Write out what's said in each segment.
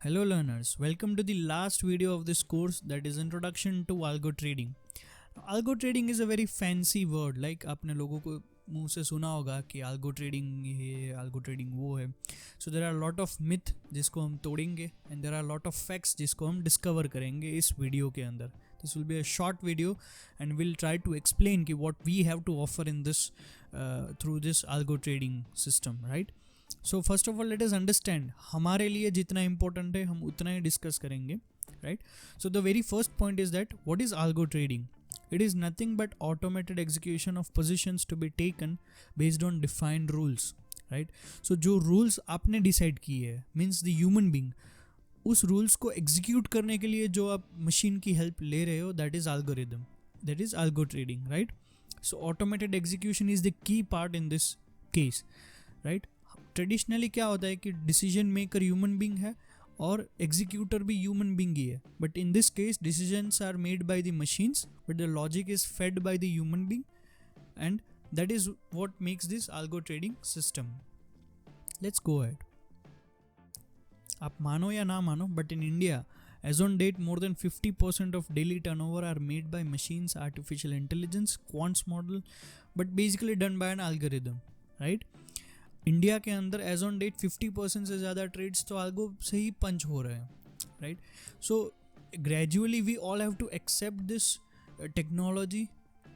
Hello learners, welcome to the last video of this course, that is Introduction to Algo Trading. Algo trading is a very fancy word, like आपने लोगों को मुंह से सुना होगा कि algo trading ये algo trading वो है. So there are a lot of myth जिसको हम तोड़ेंगे and there are a lot of facts जिसको हम discover करेंगे इस वीडियो के अंदर. This will be a short video and we'll try to explain कि what we have to offer in this through this algo trading system, right? So first of all let us understand हमारे लिए जितना important है हम उतना ही discuss करेंगे, right? So the very first point is that what is algo trading. It is nothing but automated execution of positions to be taken based on defined rules, right? So जो rules आपने decide किए है means the human being, उस rules को execute करने के लिए जो आप मशीन की हेल्प ले रहे हो, that is algorithm, that is algo trading, right? So automated execution is the key part in this case, right? Traditionally क्या होता है कि डिसीजन मेकर ह्यूमन बींग है और एग्जीक्यूटर भी ह्यूमन बींग ही है, but in this case decisions are made by the machines but the logic is fed by the human being and that is what makes this algo trading system. Let's go ahead. आप मानो या ना मानो, but in India as on date more than 50% of daily turnover are made by machines, artificial intelligence, quants model, but basically done by an algorithm, right? India के अंदर as on date 50% से ज़्यादा trades तो आल्गो से ही पंच हो रहे हैं, right? So gradually we all have to accept this technology,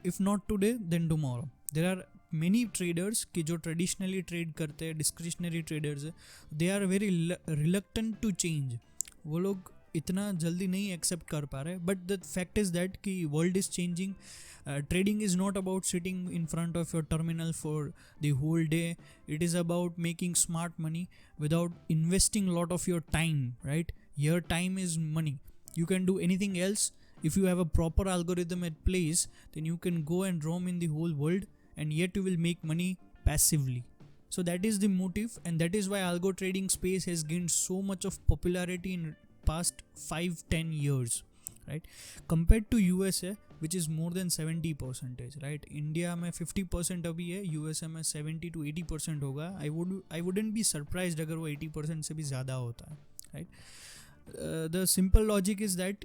if not today then tomorrow. There are many traders कि जो ट्रेडिशनली ट्रेड करते हैं, डिस्क्रिशनरी ट्रेडर्स है, they are very reluctant to change. वो लोग इतना जल्दी नहीं एक्सेप्ट कर पा रहे, but the fact is that कि world is changing. Trading is not about sitting in front of your terminal for the whole day. It is about making smart money without investing a lot of your time, right? Your time is money. You can do anything else. If you have a proper algorithm at place, then you can go and roam in the whole world and yet you will make money passively. So that is the motive, and that is why algo trading space has gained so much of popularity in past 5-10 years, right? Compared to USA, which is more than 70%, right? India में 50% अभी है, USA में 70 to 80% होगा. I wouldn't be surprised अगर वो 80% से भी ज़्यादा होता है, right? The simple logic is that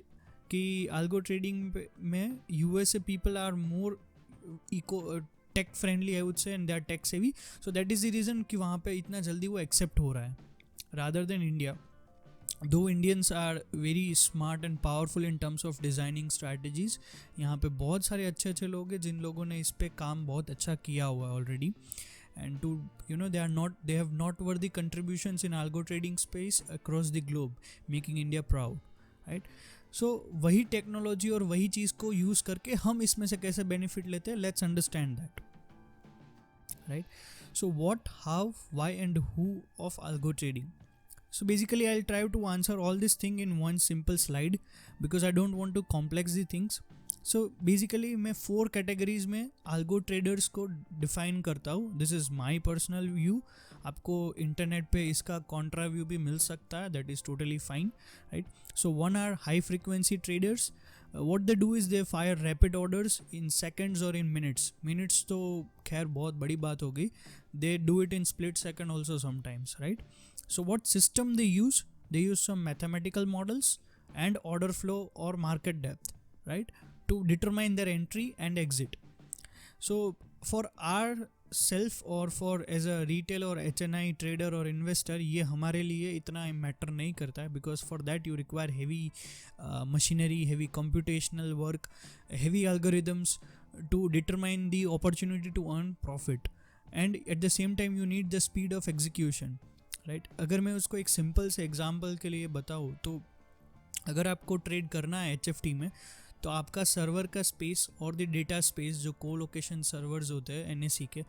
कि algo trading में USA people are more tech friendly, I would say, and they are tech savvy. So that is the reason कि वहाँ पे इतना जल्दी वो accept हो रहा है rather than India. Though Indians are very smart and powerful in terms of designing strategies, यहाँ पे बहुत सारे अच्छे अच्छे लोग हैं जिन लोगों ने इस पे काम बहुत अच्छा किया हुआ है already, and to they have noteworthy contributions in algo trading space across the globe, making India proud, right? So वही टेक्नोलॉजी और वही चीज़ को यूज़ करके हम इसमें से कैसे बेनिफिट लेते हैं, let's understand that, right? So what, how, why and who of algo trading. So basically I'll try to answer all this thing in one simple slide because I don't want to complex the things. So basically मैं 4 categories में algo traders को define करता हूँ. This is my personal view. आपको internet पे इसका contra view भी मिल सकता है, that is totally fine, right? So one are high frequency traders. What they do is they fire rapid orders in seconds or in minutes. Minutes तो खैर बहुत बड़ी बात हो गई. They do it in split second also sometimes, right? So what system they use? They use some mathematical models and order flow or market depth, right, to determine their entry and exit. So for our self or for as a retail or HNI trader or investor, ये हमारे लिए इतना matter नहीं करता है, because for that you require heavy machinery, heavy computational work, heavy algorithms to determine the opportunity to earn profit, and at the same time you need the speed of execution, right? अगर मैं उसको एक simple से example के लिए बताऊँ तो अगर आपको ट्रेड करना है HFT में, तो आपका सर्वर का स्पेस और द डेटा स्पेस, जो को लोकेशन सर्वर्स होते हैं NSE के,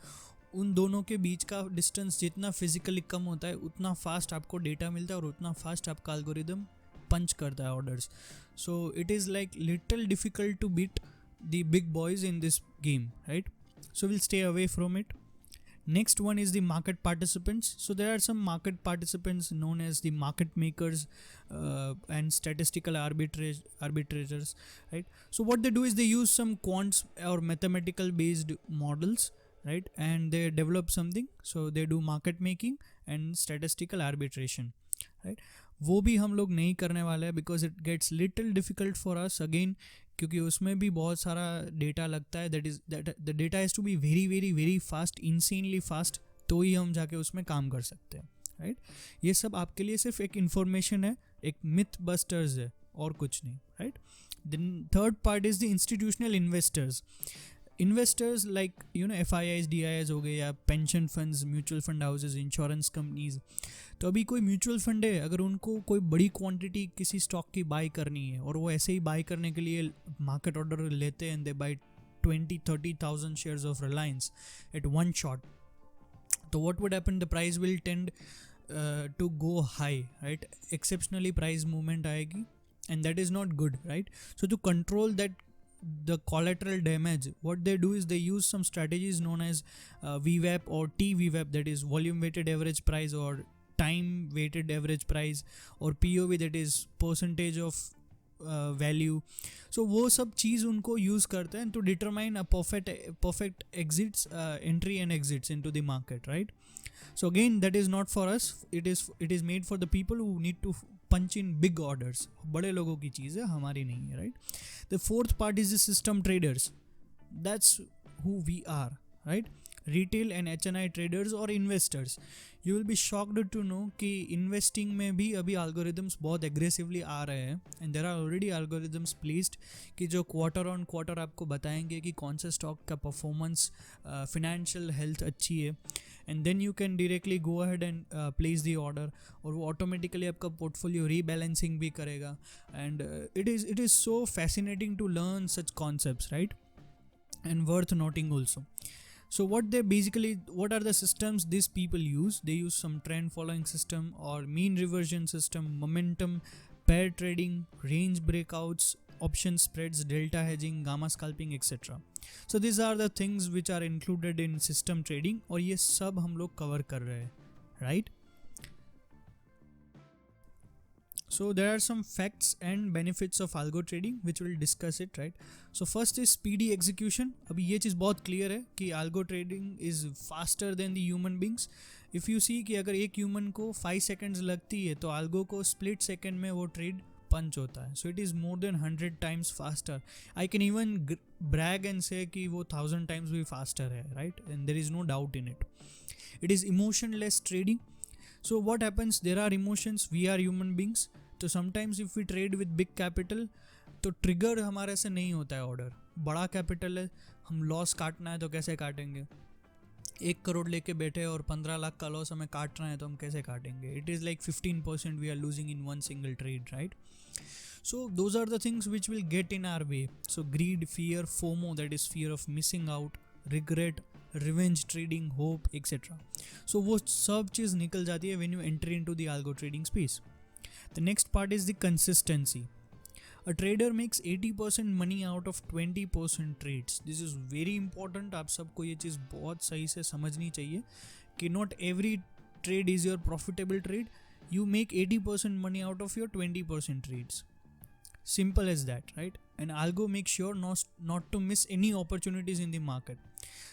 उन दोनों के बीच का डिस्टेंस जितना फिजिकली कम होता है उतना फास्ट आपको डेटा मिलता है और उतना फास्ट आपका एल्गोरिदम पंच करता है orders. So it is like little difficult to beat the big boys in this game, right? So will stay away from it. Next one is the market participants. So there are some market participants known as the market makers and statistical arbitrators, right? So what they do is they use some quants or mathematical based models, right, and they develop something. So they do market making and statistical arbitration, right? वो भी हम लोग नहीं करने वाले हैं, because it gets little difficult for us again, क्योंकि उसमें भी बहुत सारा डेटा लगता है. That the data has to be very very very fast, insanely fast, तो ही हम जाके उसमें काम कर सकते हैं, राइट. ये सब आपके लिए सिर्फ एक इन्फॉर्मेशन है, एक मिथ बस्टर्स है, और कुछ नहीं, right. Then third part is the institutional investors like FIIs DIs हो गए, या pension funds, mutual fund houses, insurance companies. तो अभी कोई म्यूचुअल फंड है, अगर उनको कोई बड़ी क्वांटिटी किसी स्टॉक की बाई करनी है, और वो ऐसे ही बाई करने के लिए मार्केट ऑर्डर लेते हैं, they buy 20-30,000 shares of Reliance at one shot. तो what would happen, the price will tend to go high, right? Exceptionally price movement आएगी, and that is not good, right? So to control that, the collateral damage, what they do is they use some strategies known as VWAP or TVWAP, that is volume weighted average price, or time weighted average price, or POV, that is percentage of value. So वो सब चीज़ उनको use करते हैं to determine a perfect exits, entry and exits into the market, right? So again, that is not for us. It is made for the people who need to punch in big orders. बड़े लोगों की चीज़ है, हमारी नहीं है, right? The fourth part is the system traders. That's who we are, right? Retail and HNI traders or investors. You will be shocked to know कि investing में भी अभी algorithms बहुत aggressively आ रहे हैं, and there are already algorithms placed कि जो quarter on quarter आपको बताएंगे कि कौन से स्टॉक का परफॉर्मेंस, फिनेंशियल हेल्थ अच्छी है, and then you can directly go ahead and place the order, और वो ऑटोमेटिकली आपका पोर्टफोलियो रीबैलेंसिंग भी करेगा. And it is so fascinating to learn such concepts, right, and worth noting also. So what are the systems these people use? They use some trend following system, or mean reversion system, momentum, pair trading, range breakouts, option spreads, delta hedging, gamma scalping, etc. So these are the things which are included in system trading, और ये सब हम लोग cover कर रहे हैं, right? So there are some facts and benefits of algo trading which we'll discuss it, right? So first is speedy execution. अभी ये चीज़ बहुत clear है कि algo trading is faster than the human beings. If you see कि अगर एक human को 5 seconds लगती है, तो algo को split second में वो trade punch होता है. So it is more than 100 times faster. I can even brag and say कि वो 1000 times भी faster है, right? And there is no doubt in it. It is emotionless trading. So what happens, there are emotions, we are human beings, तो sometimes if we trade with big capital, तो trigger हमारे से नहीं होता है order. बड़ा capital है, हम लॉस काटना है तो कैसे काटेंगे? 1 करोड़ लेके बैठे और 15 लाख का लॉस हमें काटना है तो हम कैसे काटेंगे? It is like 15% we are losing in one single trade, right? So those are the things which will get in our way. So greed, fear, FOMO, that is fear of missing out, regret, revenge trading, hope, etc. So वो सब चीज़ निकल जाती है when you enter into the algo trading space. The next part is the consistency. A trader makes 80% money out of 20% trades. This is very important. आप सबको ये चीज़ बहुत सही से समझनी चाहिए कि not every trade is your profitable trade. You make 80% money out of your 20% trades. Simple as that, right? And algo makes sure not to miss any opportunities in the market.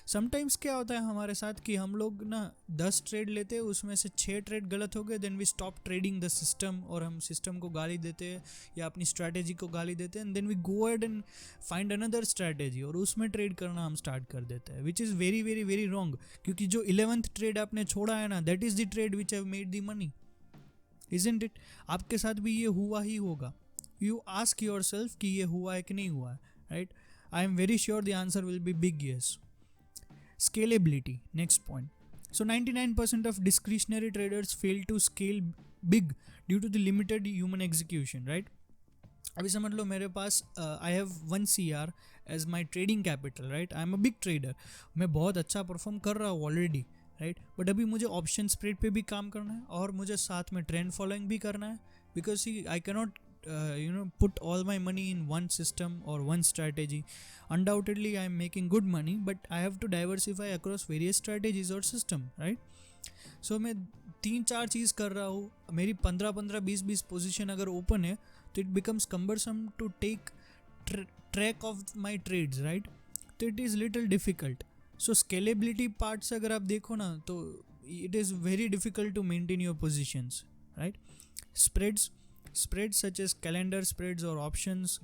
Sometimes क्या होता है हमारे साथ कि हम लोग ना 10 trade लेते हैं, उसमें से 6 ट्रेड गलत हो गए, then we stop trading the system, और हम सिस्टम को गाली देते हैं या अपनी स्ट्रैटेजी को गाली देते हैं, and then we go ahead and find another strategy, और उसमें ट्रेड करना हम स्टार्ट कर देते हैं, which is very very very wrong. क्योंकि जो 11th ट्रेड आपने छोड़ा है ना, that is the trade which have made the money, isn't it? आपके साथ भी ये हुआ ही होगा. यू आस्क योर सेल्फ कि ये हुआ है कि नहीं हुआ है, right? I am very sure the answer will be big yes. Scalability, next point. So 99% of discretionary traders fail to scale big due to the limited human execution, right? अभी समझ लो मेरे पास I have 1 CR as my trading capital, right? I am a big trader. मैं बहुत अच्छा perform कर रहा हूँ already, right? But अभी मुझे ऑप्शन स्प्रेड पे भी काम करना है, और मुझे साथ में ट्रेंड फॉलोइंग भी करना है, because I cannot put all my money in one system or one strategy. Undoubtedly I am making good money, but I have to diversify across various strategies or system, right? So मैं 3-4 चीज़ कर रहा हूँ, मेरी 15-15, 20-20 position अगर open है, तो it becomes cumbersome to take track of my trades, right? तो it is little difficult. So scalability part से अगर आप देखो ना, तो it is very difficult to maintain your positions, right? Spreads such as calendar spreads or options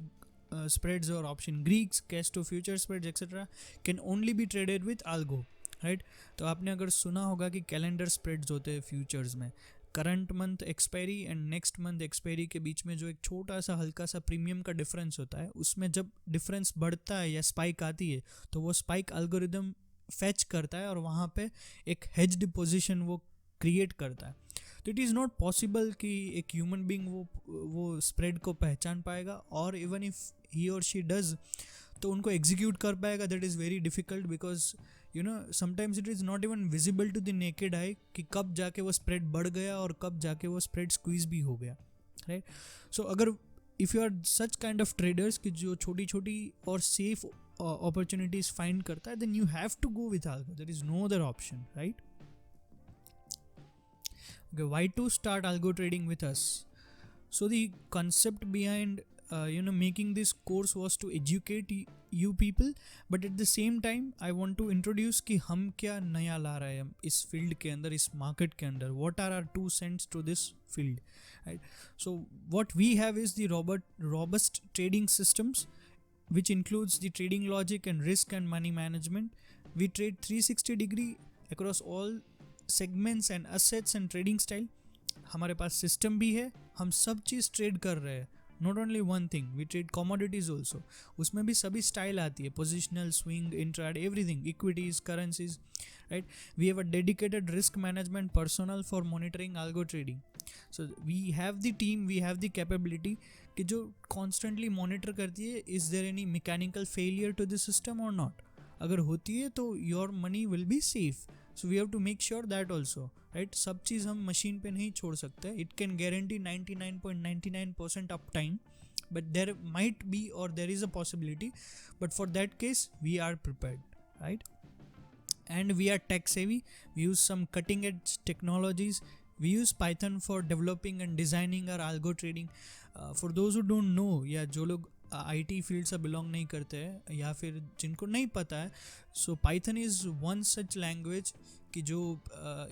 spreads or option Greeks, cash to future spreads, etc. can only be traded with algo, right? तो आपने अगर सुना होगा कि calendar spreads होते हैं futures में, current month expiry and next month expiry के बीच में जो एक छोटा सा हल्का सा प्रीमियम का डिफरेंस होता है, उसमें जब डिफरेंस बढ़ता है या स्पाइक आती है तो वो स्पाइक एल्गोरिदम फैच करता है और वहाँ पे एक हेज्ड पोजीशन वो क्रिएट करता है. तो इट इज़ नॉट पॉसिबल कि एक ह्यूमन बीइंग वो स्प्रेड को पहचान पाएगा, और इवन इफ ही और शी डज तो उनको एग्जीक्यूट कर पाएगा. That is very difficult because you know sometimes it is not even visible to the naked eye कि कब जाके वो स्प्रेड बढ़ गया और कब जाके वो स्प्रेड स्क्वीज भी हो गया, राइट? सो अगर if you are such kind of traders कि जो छोटी छोटी और सेफ अपॉर्चुनिटीज फाइंड करता है, then you have to go with algo. There is no other option, right? Okay, why to start algo trading with us? So the concept behind making this course was to educate you people, but at the same time I want to introduce कि हम क्या नया ला रहे हैं इस field के अंदर, इस मार्केट के अंदर. what are our 2 cents to this field, right? So what we have is the robust trading systems, which includes the trading logic and risk and money management. We trade 360 degree across all segments and assets and trading style. हमारे पास system भी है, हम सब चीज़ trade कर रहे हैं. Not only one thing, we trade commodities also. उसमें भी सभी स्टाइल आती है, positional, swing, intraday, everything, equities, currencies, right? We have a dedicated risk management personnel for monitoring algo trading. So we have the team, we have the capability कि जो constantly monitor करती है is there any mechanical failure to the system और not. अगर होती है तो your money will be safe. So we have to make sure that also, right? सब चीज़ हम मशीन पे नहीं छोड़ सकते. It can guarantee 99.99% uptime, but there might be or there is a possibility, but for that case we are prepared, right? And we are tech savvy. We use some cutting edge technologies. We use Python for developing and designing our algo trading. For those who don't know, या जो लोग IT field से belong नहीं करते हैं या फिर जिनको नहीं पता है, so Python is one such language कि जो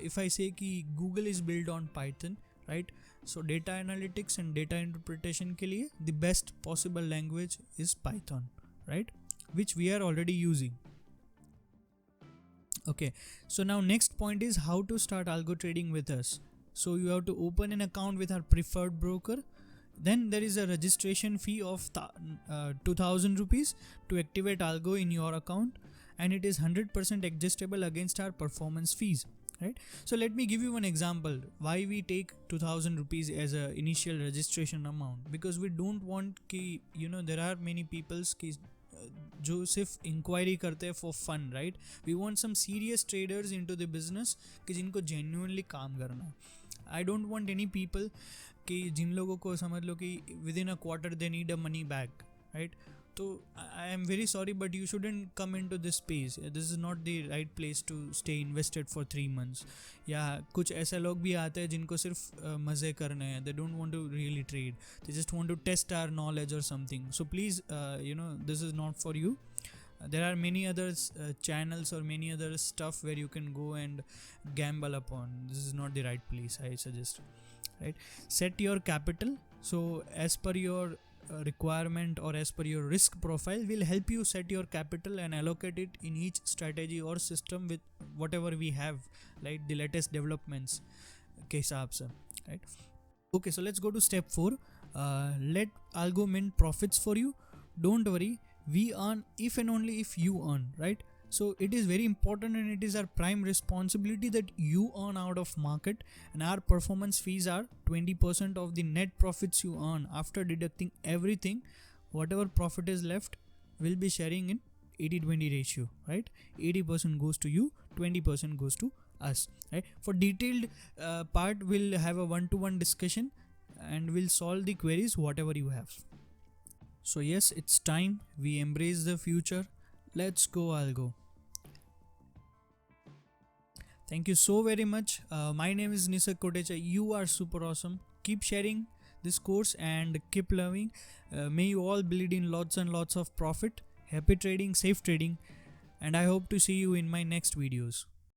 इफ़ आई से कि Google is build on Python, right? So data analytics and data interpretation के लिए the best possible language is Python, right? Which we are already using. Okay, so now next point is how to start algo trading with us. So you have to open an account with our preferred broker. Then there is a registration fee of 2000 rupees to activate algo in your account, and it is 100% adjustable against our performance fees, right? So let me give you one example why we take 2000 rupees as a initial registration amount, because we don't want ki there are many peoples ki जो सिर्फ enquiry करते हैं for fun, right? We want some serious traders into the business कि जिनको genuinely काम करना है. I don't want any people कि जिन लोगों को समझ लो कि within a quarter they need a money back, right? तो I am very sorry but you shouldn't come into this space. This is not the right place to stay invested for 3 months. या कुछ ऐसे लोग भी आते हैं जिनको सिर्फ मज़े करने हैं. They don't want to really trade, they just want to test our knowledge और something. So please this is not for you. There are many other channels or many other stuff where you can go and gamble upon. This is not the right place, I suggest, right? Set your capital. So as per your requirement or as per your risk profile, will help you set your capital and allocate it in each strategy or system with whatever we have, like the latest developments के हिसाब से, right? Okay, so let's go to step 4. Let algo mint profits for you. Don't worry, we earn if and only if you earn, right? So it is very important and it is our prime responsibility that you earn out of market, and our performance fees are 20% of the net profits you earn after deducting everything. Whatever profit is left will be sharing in 80-20 ratio, right? 80% goes to you, 20% goes to us, right? For detailed part, we'll have a one-to-one discussion and we'll solve the queries whatever you have. So yes, it's time we embrace the future. Let's go algo. Thank you so very much. My name is Nisak Kotecha. You are super awesome. Keep sharing this course and keep learning. May you all bleed in lots and lots of profit. Happy trading, safe trading, and I hope to see you in my next videos.